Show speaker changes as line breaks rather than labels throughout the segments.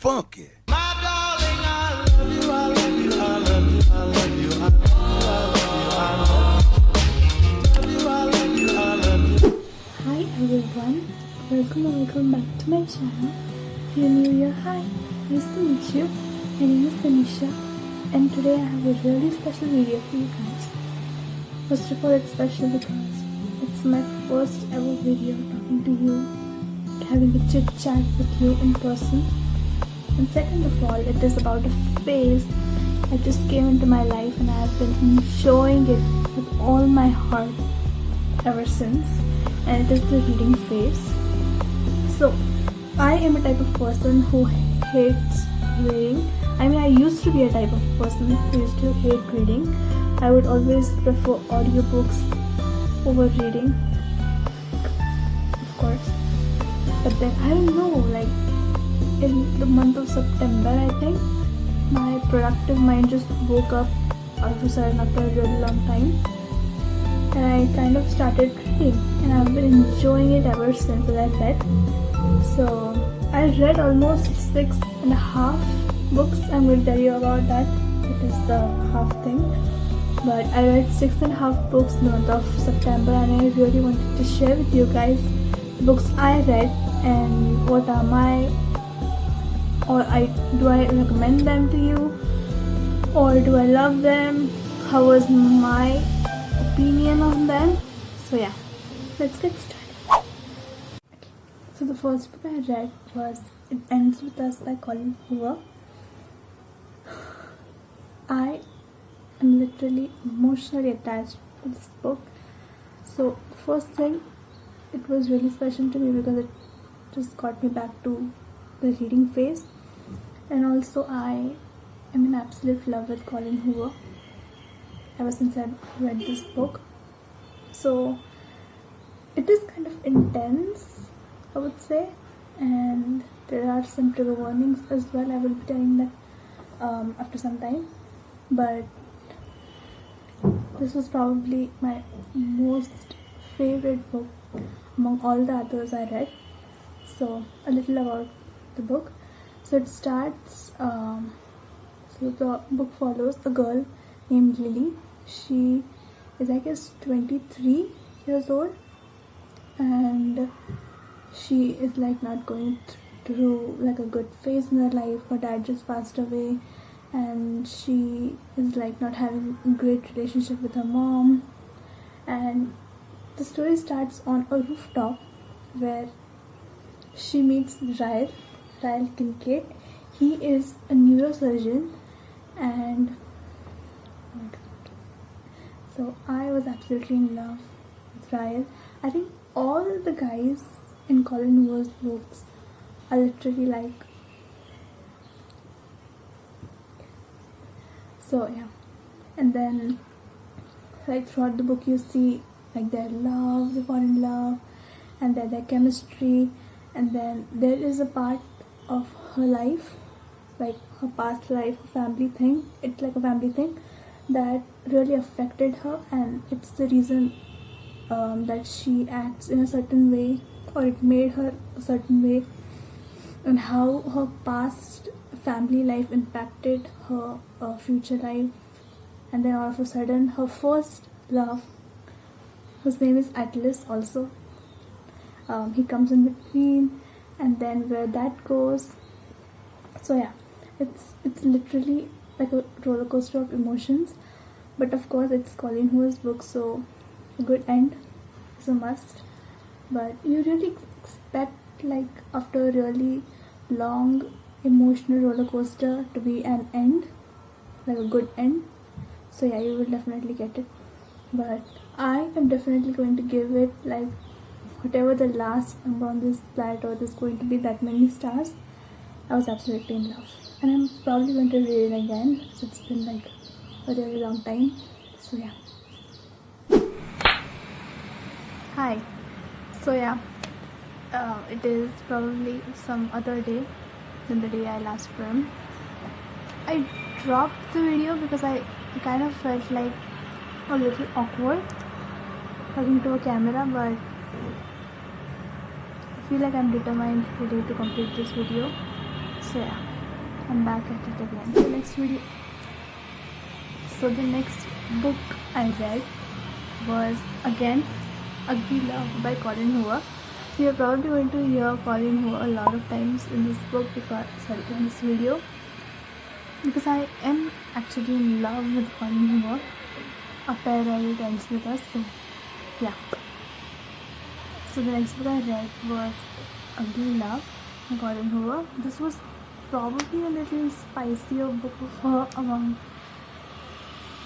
funky.
Hi everyone, welcome back to my channel. If you're new here, hi, nice to meet you. My name is Tanisha, and today I have a really special video for you guys. First of all, it's special because it's my first ever video talking to you, having a chit chat with you in person. And second of all, it is about a phase that just came into my life, and I have been enjoying it with all my heart ever since, and it is the reading phase. So I am a type of person who hates reading. I mean, I used to be a type of person who used to hate reading. I would always prefer audiobooks over reading, of course. But then I don't know, like in the month of September, I think my productive mind just woke up all of a sudden after a really long time, and I kind of started reading, and I've been enjoying it ever since, as I said. So I read almost 6.5 books. I'm going to tell you about that. It is the half thing. But I read 6.5 books in the month of September, and I really wanted to share with you guys the books I read and what are my, do I recommend them to you, or do I love them? How was my opinion on them? So yeah, let's get started. So the first book I read was It Ends With Us by Colin Hoover. I am literally emotionally attached to this book. So first thing, it was really special to me because it just got me back to the reading phase, and also I am in absolute love with Colin Hoover ever since I read this book. So it is kind of intense, I would say, and there are some trigger warnings as well. I will be telling that after some time. But this was probably my most favorite book among all the others I read. So a little about the book. So it starts, so the book follows a girl named Lily. She is, I guess, 23 years old, and she is like not going through like a good phase in her life. Her dad just passed away, and she is like not having a great relationship with her mom. And the story starts on a rooftop where she meets Ryle Kincaid. He is a neurosurgeon, and so I was absolutely in love with Ryle. I think all the guys in Colin Hoover's books are literally like, so yeah. And then like throughout the book you see like their love, they fall in love, and their chemistry. And then there is a part of her life, like her past life, family thing. It's like a family thing that really affected her, and it's the reason that she acts in a certain way, or it made her a certain way, and how her past family life impacted her future life. And then all of a sudden her first love, whose name is Atlas also, he comes in between, and then where that goes. So yeah, it's literally like a roller coaster of emotions. But of course it's Colin Hoover's book, so a good end is a must. But you really expect, like after a really long emotional roller coaster, to be an end, like a good end. So yeah, you will definitely get it. But I am definitely going to give it like whatever the last number on this planet Earth is going to be, that many stars. I was absolutely in love, and I'm probably going to read it again. So it's been like a really long time. So yeah. Hi. So yeah, it is probably some other day than the day I last filmed. I dropped the video because I kind of felt like a little awkward talking to a camera, but I feel like I'm determined today to complete this video. So yeah, I'm back at it again. The next video. So the next book I read was again Ugly Love by Colin Hoover. So you're probably going to hear Colin Hoover a lot of times in this book in this video, because I am actually in love with Colin Hoover. A parallel ends with us. So yeah. So the next book I read was Ugly Love by Colin Hoover. This was probably a little spicier book of her among,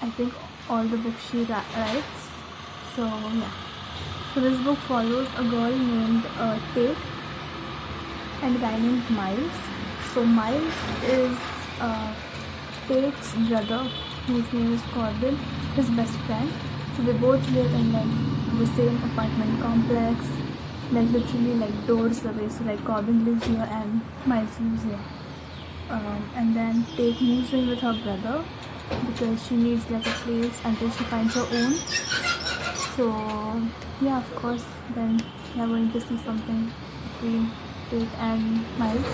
I think, all the books she writes. So yeah. So this book follows a girl named Tate and a guy named Miles. So Miles is Tate's brother, whose name is Corbin, his best friend. So they both live in like the same apartment complex, like literally like doors away. So like Corbin lives here and Miles lives here. And then Tate moves in with her brother because she needs like a place until she finds her own. So yeah, of course, then you're going to see something between Tate and Miles.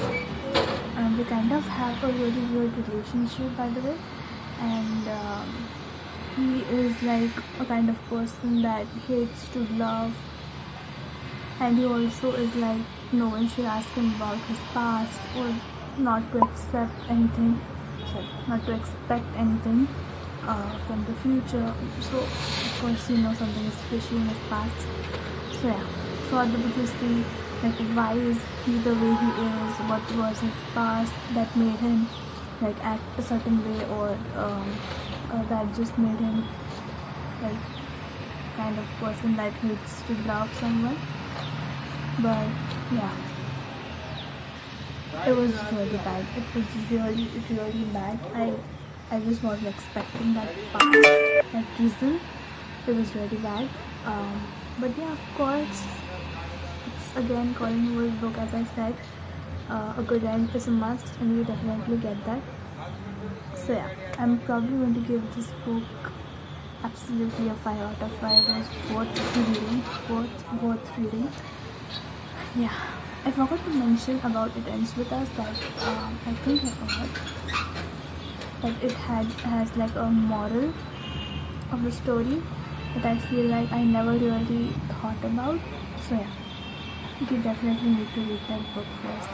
They kind of have a really weird relationship, by the way, and he is like a kind of person that hates to love, and he also is like no one should ask him about his past or not to expect anything from the future. So of course something is fishy in his past. So yeah, throughout the book you see like why is he the way he is, what was his past that made him like act a certain way, or that just made him like kind of person that hates to love someone. But yeah, it was really bad. It was really bad. I was not expecting that past, that reason. It was really bad. But yeah, of course, it's again Colin Hoover's book, as I said. A good end is a must, and you definitely get that. So yeah, I'm probably going to give this book absolutely a 5 out of 5. It was worth reading. Yeah, I forgot to mention about It Ends With Us that I think I forgot that it has like a moral of the story that I feel like I never really thought about. So yeah, you definitely need to read that book first.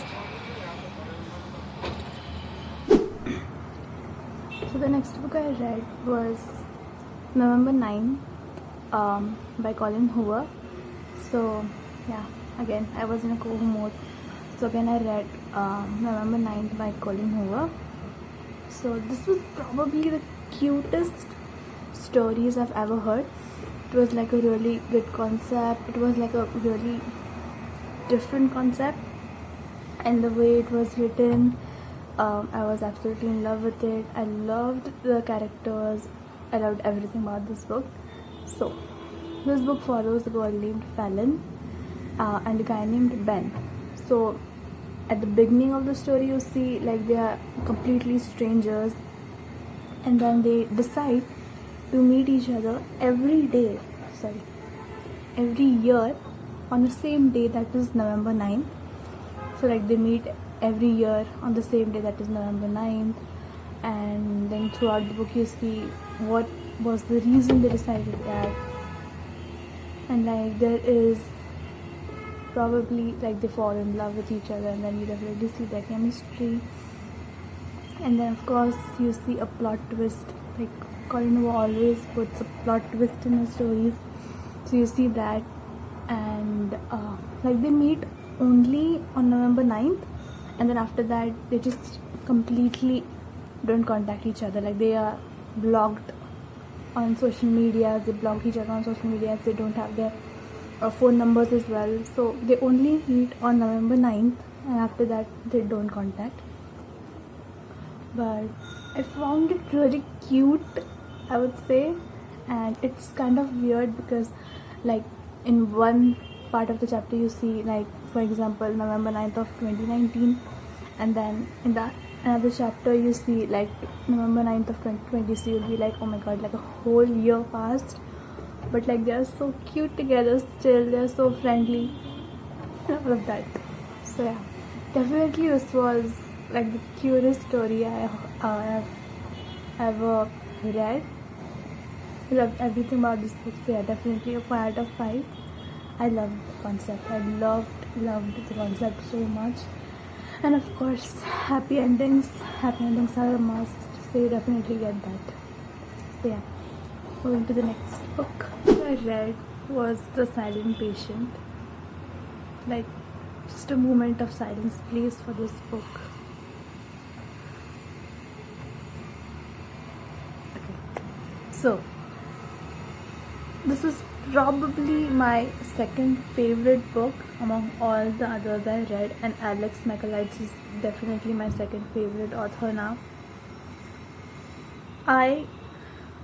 So the next book I read was November 9 by Colin Hoover. So yeah, again I was in a cold mode, so again I read November 9th by Colin Hoover. So this was probably the cutest stories I've ever heard. It was like a really good concept. It was like a really different concept, and the way it was written, I was absolutely in love with it. I loved the characters. I loved everything about this book. So this book follows a girl named Fallon and a guy named Ben. So at the beginning of the story you see like they are completely strangers, and then they decide to meet each other every year on the same day, that is November 9th. So like they meet every year on the same day, that is November 9th, and then throughout the book you see what was the reason they decided that, and like there is probably like they fall in love with each other, and then you definitely see their chemistry, and then of course you see a plot twist. Like Colin Hoover always puts a plot twist in his stories, so you see that, and like they meet only on November 9th, and then after that they just completely don't contact each other. Like they are blocked on social media, they block each other on social media, they don't have their phone numbers as well, so they only meet on November 9th, and after that they don't contact. But I found it really cute, I would say, and it's kind of weird because like in one part of the chapter you see like, for example, November 9th of 2019, and then in that another chapter you see like November 9th of 2020, so you'll be like, oh my god, like a whole year passed, but like they are so cute together still, they are so friendly and all of that. So yeah, definitely this was like the cutest story I have ever read. I loved everything about this book. So yeah, definitely a 5 out of 5. I loved the concept. I loved the concept so much. And of course, happy endings. Happy endings are a must. So you definitely get that. So yeah, moving to the next book I read was The Silent Patient. Like, just a moment of silence, please, for this book. Okay, so this was probably my second favorite book among all the others I read, and Alex Michaelides is definitely my second favorite author now. I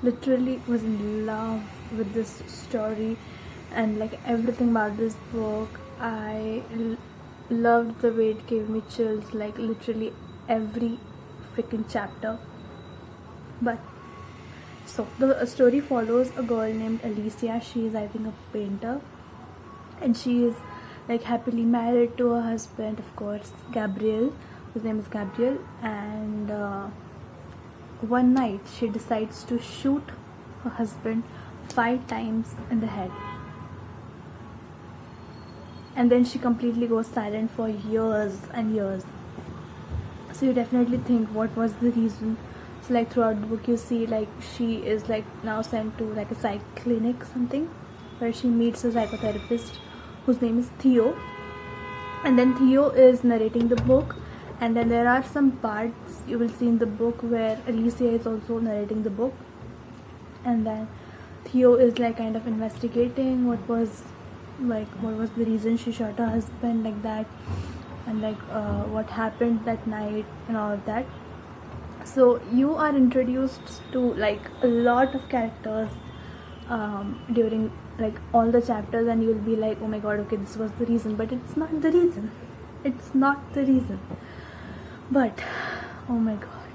literally was in love with this story and like everything about this book. I loved the way it gave me chills, like literally every freaking chapter. But so the story follows a girl named Alicia. She is, I think, a painter, and she is like happily married to her husband, of course, Gabriel. His name is Gabriel, and one night she decides to shoot her husband 5 times in the head, and then she completely goes silent for years and years. So you definitely think, what was the reason? So like throughout the book you see like she is like now sent to like a psych clinic something, where she meets a psychotherapist whose name is Theo, and then Theo is narrating the book, and then there are some parts you will see in the book where Alicia is also narrating the book, and then Theo is like kind of investigating what was the reason she shot her husband like that, and like what happened that night and all of that. So you are introduced to like a lot of characters during like all the chapters, and you'll be like, oh my god, okay, this was the reason, but it's not the reason. It's not the reason. But oh my god,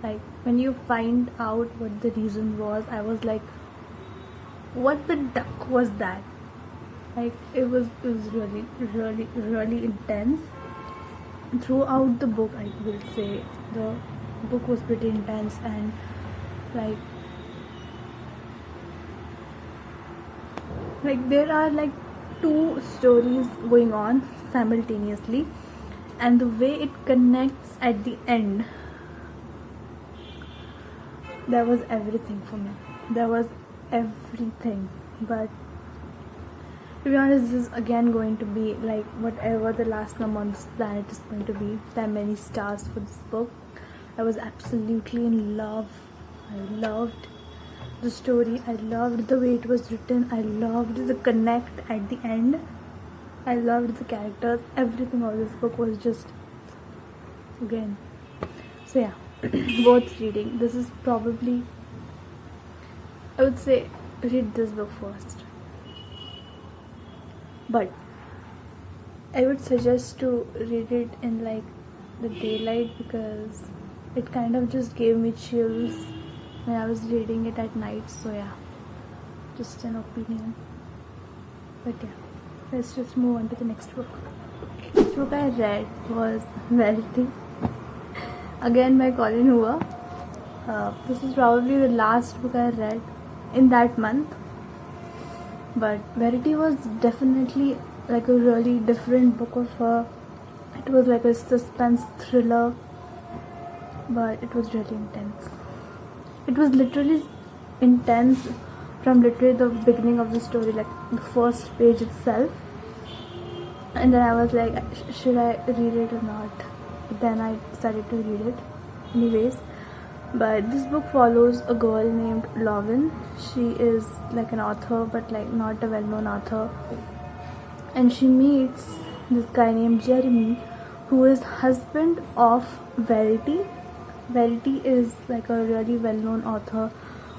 like when you find out what the reason was, I was like, what the duck was that? Like it was really intense. Throughout the book, I will say the book was pretty intense, and like there are like 2 stories going on simultaneously, and the way it connects at the end, there was everything for me. There was everything. But to be honest, this is again going to be like whatever the last number on this planet is going to be. There are many stars for this book. I was absolutely in love. I loved the story. I loved the way it was written. I loved the connect at the end. I loved the characters. Everything of this book was just again. So yeah, worth reading. This is probably, I would say, read this book first. But I would suggest to read it in like the daylight, because it kind of just gave me chills when I was reading it at night. So yeah, just an opinion. But yeah, let's just move on to the next book. Next book I read was Verity, again by Colin Hoover. This is probably the last book I read in that month. But Verity was definitely like a really different book of her. It was like a suspense thriller, but it was really intense. It was literally intense from literally the beginning of the story, like the first page itself. And then I was like, should I read it or not? But then I decided to read it anyways. But this book follows a girl named Lovin. She is like an author, but like not a well-known author. And she meets this guy named Jeremy, who is husband of Verity. Verity is like a really well-known author,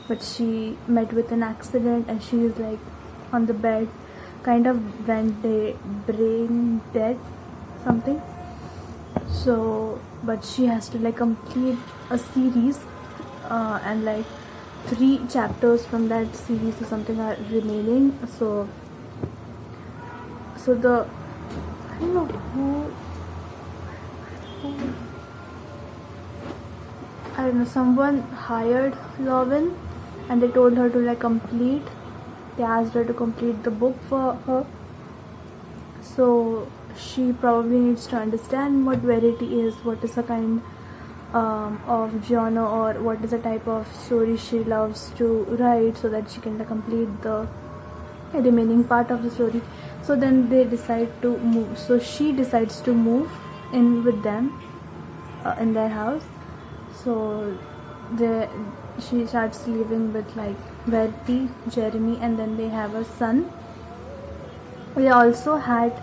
but she met with an accident, and she is like on the bed, kind of brain dead, something. So, but she has to like complete a series, and like 3 chapters from that series or something are remaining. So the I don't know who don't know, someone hired Lovin and they told her to like complete. They asked her to complete the book for her. So she probably needs to understand what verity is, what is the kind of genre or what is the type of story she loves to write, so that she can complete the remaining part of the story. So then they decide to move. So she decides to move in with them in their house. So she starts living with like Verity, Jeremy, and then they have a son. They also had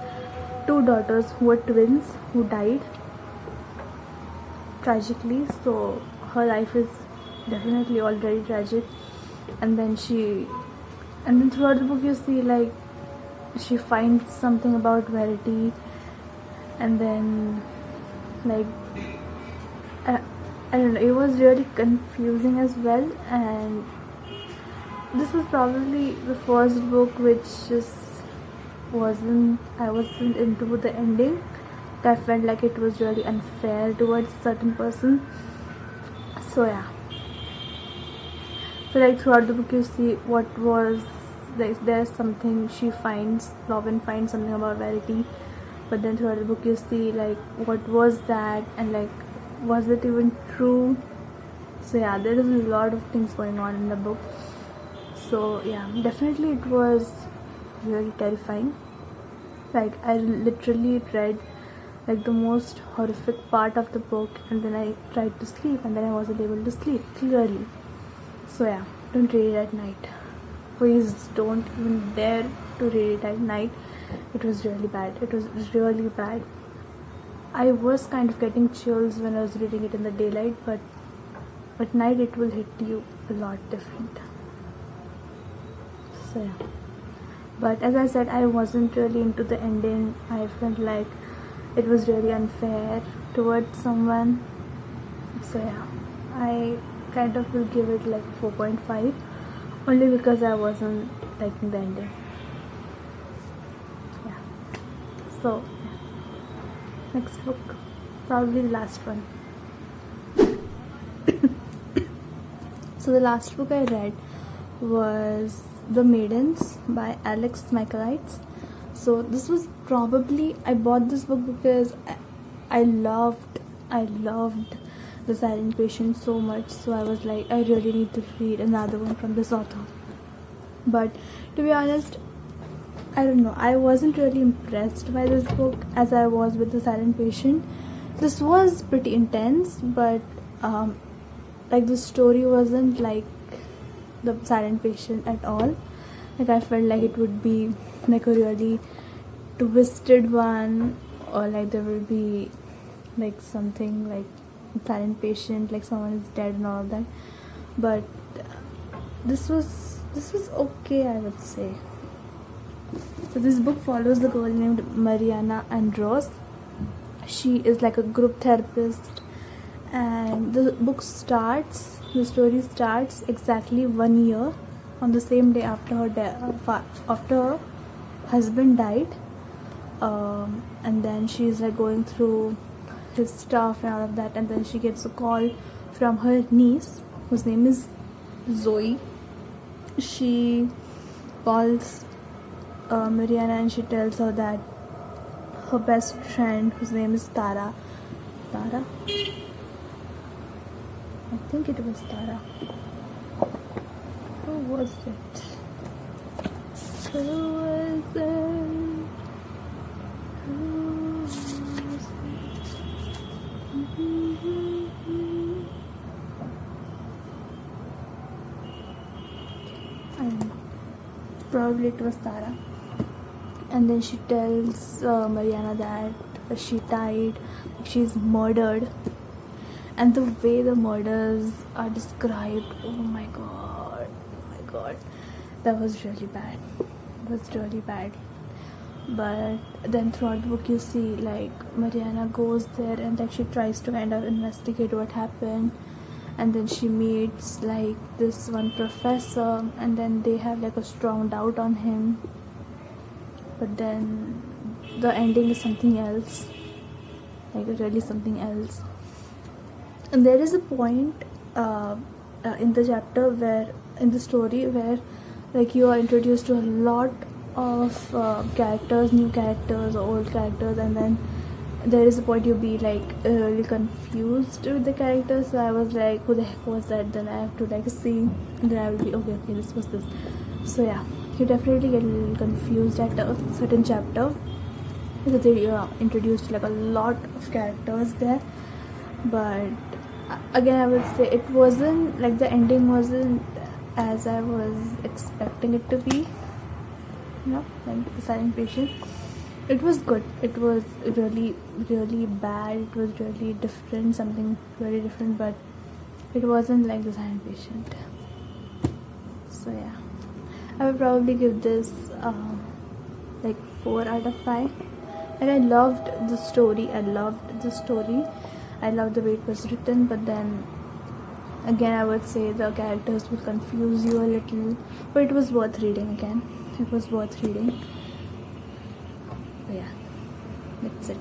2 daughters who were twins who died tragically. So her life is definitely already tragic. And then throughout the book you see like she finds something about Verity, and then like I don't know, it was really confusing as well. And this was probably the first book which just I wasn't into the ending. I felt like it was really unfair towards a certain person. So yeah, so like throughout the book you see what was like, there's something Lovin finds something about Verity, but then throughout the book you see like what was that, and like was it even true. So yeah, there is a lot of things going on in the book. So yeah, definitely it was really terrifying. Like I literally read like the most horrific part of the book, and then I tried to sleep, and then I wasn't able to sleep clearly. So yeah, don't read it at night. Please don't even dare to read it at night. It was really bad. It was really bad. I was kind of getting chills when I was reading it in the daylight, but at night it will hit you a lot different. So yeah. But as I said, I wasn't really into the ending. I felt like it was really unfair towards someone. So yeah, I kind of will give it like 4.5, only because I wasn't liking the ending. Yeah. So yeah. Next book, probably the last one. So the last book I read was The Maidens by Alex Michaelides. So this was probably, I bought this book because I loved The Silent Patient so much. So I was like, I really need to read another one from this author. But to be honest, I don't know, I wasn't really impressed by this book as I was with The Silent Patient. This was pretty intense, but like the story wasn't like The Silent Patient at all. Like I felt like it would be like a really twisted one, or like there will be like something like Silent Patient, like someone is dead and all of that. But this was okay, I would say. So this book follows the girl named Mariana Andros. She is like a group therapist, and the story starts exactly 1 year on the same day after her husband died. And then she's like going through his stuff and all of that, and then she gets a call from her niece, whose name is Zoe. She calls Mariana, and she tells her that her best friend, whose name is Tara, I think it was Tara. Who was it? I don't know. Probably it was Tara. And then she tells Mariana that she died, she's murdered. And the way the murders are described, oh my god, that was really bad. It was really bad. But then throughout the book you see like Mariana goes there and like she tries to kind of investigate what happened, and then she meets like this one professor, and then they have like a strong doubt on him. But then the ending is something else, like really something else. And there is a point in the chapter where in the story where like you are introduced to a lot of characters, new characters or old characters, and then there is a point you'll be like really confused with the characters. So I was like, who the heck was that? Then I have to like see, and then I will be okay, this was this. So yeah, you definitely get a little confused at a certain chapter because they introduced like a lot of characters there. But again, I would say it wasn't like the ending wasn't as I was expecting it to be. You know, like the Silent Patient. It was good. It was really, really bad. It was really different, something very different, but it wasn't like the Silent Patient. So yeah, I would probably give this like 4 out of 5. And I loved the story. I loved the way it was written, but then again I would say the characters will confuse you a little, but it was worth reading. Again, it was worth reading. But yeah, that's it.